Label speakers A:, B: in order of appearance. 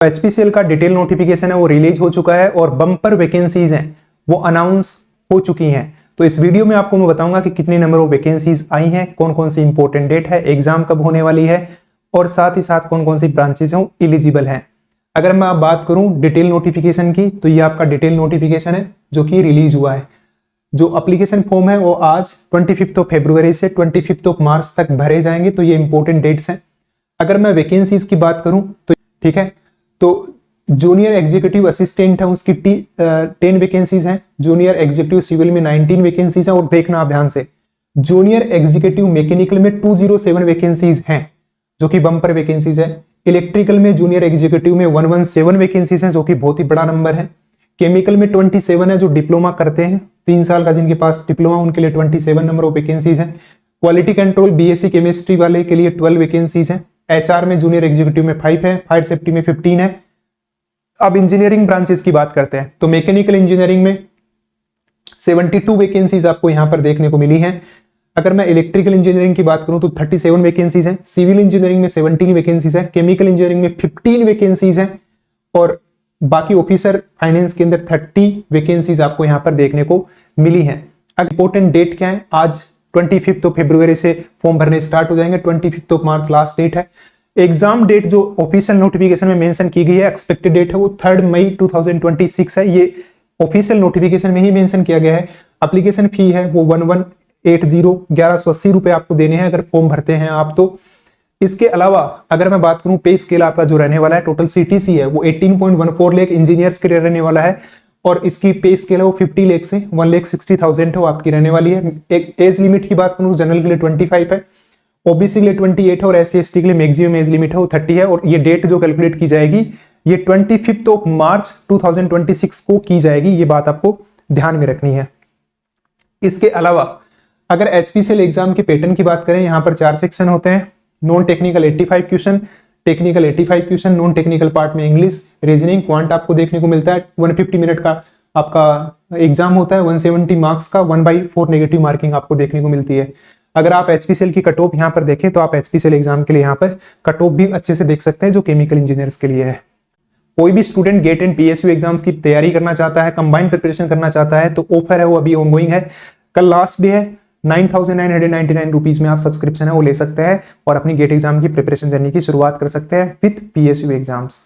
A: HPCL का detail notification है वो रिलीज हो चुका है और बम्पर वैकेंसीज हैं वो अनाउंस हो चुकी हैं। तो इस वीडियो में आपको मैं बताऊंगा कि कितनी नंबर ऑफ वैकेंसीज आई हैं, कौन कौन सी इंपॉर्टेंट डेट है, एग्जाम कब होने वाली है और साथ ही साथ कौन कौन सी ब्रांचेज हैं एलिजिबल हैं। अगर मैं बात करूं डिटेल नोटिफिकेशन की तो ये आपका डिटेल नोटिफिकेशन है जो कि रिलीज हुआ है। जो एप्लीकेशन फॉर्म है वो आज 25 फरवरी से 25 मार्च तक भरे जाएंगे। तो ये इंपॉर्टेंट डेट्स हैं। अगर मैं वैकेंसीज की बात करूं तो ठीक है, तो जूनियर एग्जीक्यूटिव असिस्टेंट है उसकी 10 वैकेंसीज हैं, जूनियर एग्जीक्यूटिव सिविल में 19 वैकेंसीज हैं और देखना आप ध्यान से जूनियर एग्जीक्यूटिव मैकेनिकल में 207 वैकेंसीज हैं जो कि बम्पर वैकेंसीज है। इलेक्ट्रिकल में जूनियर एग्जीक्यूटिव में 117 वैकेंसीज हैं जो कि बहुत ही बड़ा नंबर है। केमिकल में 27 है, जो डिप्लोमा करते हैं 3 साल का जिनके पास डिप्लोमा उनके लिए 27 नंबर ऑफ वैकेंसीज हैं। क्वालिटी कंट्रोल बीएससी केमिस्ट्री वाले के लिए 12 वैकेंसीज हैं। एचआर में जूनियर एग्जीक्यूटिव में 5 है, फायर सेफ्टी में 15 है। अब इंजीनियरिंग ब्रांचेस की बात करते हैं तो मैकेनिकल इंजीनियरिंग में 72 वैकेंसीज आपको यहां पर देखने को मिली हैं। अगर मैं इलेक्ट्रिकल इंजीनियरिंग की बात करूं तो 37 वैकेंसीज हैं, सिविल इंजीनियरिंग में 17 वैकेंसीज है, केमिकल इंजीनियरिंग में 15 वैकेंसीज हैं और बाकी ऑफिसर फाइनेंस के अंदर 30 वैकेंसीज आपको यहां पर देखने को मिली हैं। अब इंपॉर्टेंट डेट क्या है, आज 25 फरवरी से फॉर्म भरने स्टार्ट हो जाएंगे, 25 मार्च लास्ट डेट है। एग्जाम डेट जो ऑफिशियल नोटिफिकेशन में मेंशन की गई है, एक्सपेक्टेड डेट है वो 3 मई 2026 है। ये ऑफिशियल नोटिफिकेशन में ही मेंशन किया गया है। एप्लीकेशन फी है वो 1180 रुपए आपको देने हैं अगर फॉर्म भरते हैं आप तो। इसके अलावा अगर मैं बात करूं पे स्केल आपका जो रहने वाला है, टोटल सीटीसी है वो 18.14 लाख इंजीनियर्स के लिए रहने वाला है और इसकी पे स्केल है वो 50 लाख से 1,60,000 है वो आपकी रहने वाली है। एक एज लिमिट की बात करूं जनरल के लिए 25 है, ओबीसी के लिए 28 है और SC/ST के लिए मैक्सिमम एज लिमिट है वो 30 है। और ये डेट जो कैलकुलेट की जाएगी ये 25 मार्च 2026 को की जाएगी, ये बात आपको ध्यान में रखनी है। इसके अलावा अगर एचपीसीएल एग्जाम के पैटर्न की बात करें, यहाँ पर 4 सेक्शन होते हैं। Non technical 85 question, technical 85 question, non technical part में इंग्लिश, रीजनिंग, क्वांट आपको देखने को मिलता है। 150 मिनट का आपका एग्जाम होता है, 170 मार्क्स का, 1/4 नेगेटिव मार्किंग आपको देखने को मिलती है। अगर आप एचपीसीएल की कट ऑफ यहाँ पर देखें तो आप एचपीसीएल एग्जाम के लिए यहाँ पर कट ऑफ भी अच्छे से देख सकते हैं जो केमिकल इंजीनियर्स के लिए है। कोई भी student gate and PSU exams की तैयारी करना चाहता है, कंबाइंड प्रिपरेशन करना चाहता है तो ऑफर है वो अभी ऑनगोइंग है। कल लास्ट डे है, 9,999 रुपीज में आप सब्सक्रिप्शन है वो ले सकते हैं और अपनी गेट एग्जाम की प्रिपरेशन जर्नी की शुरुआत कर सकते हैं विद पीएसयू एग्जाम्स।